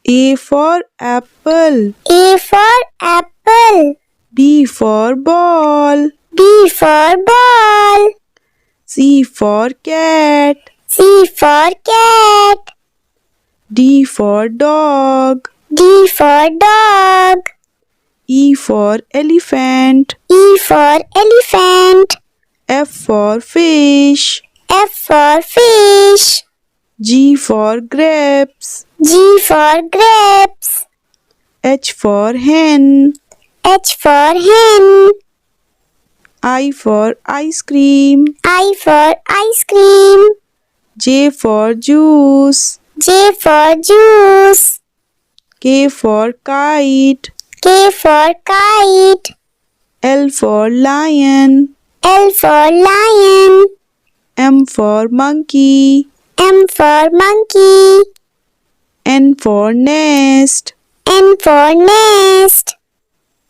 A for apple. A for apple. B for ball. B for ball. C for cat. C for cat. D for dog. D for dog. E for elephant. E for elephant. F for fish. F for fish. G for grapes. G for grapes. H for hen. H for hen. I for ice cream. I for ice cream. J for juice. J for juice. K for kite. K for kite. L for lion. L for lion. M for monkey. M for monkey. N for nest. N for nest.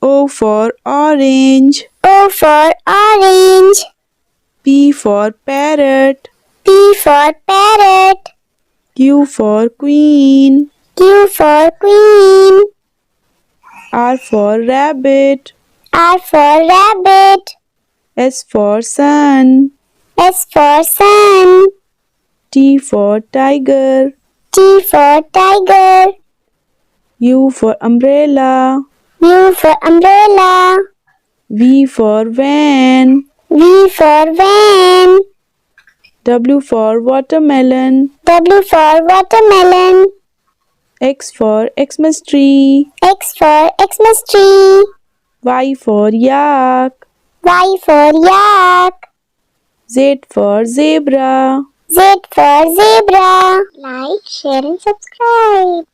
O for orange. O for orange. P for parrot. P for parrot. Q for queen. Q for queen. R for rabbit. R for rabbit. S for sun. S for sun. T for tiger. T for tiger. U for umbrella. U for umbrella. V for van. V for van. W for watermelon. W for watermelon. X for Xmas tree. X for Xmas tree. Y for yak. Y for yak. Z for zebra. Z for zebra. Like, share and subscribe.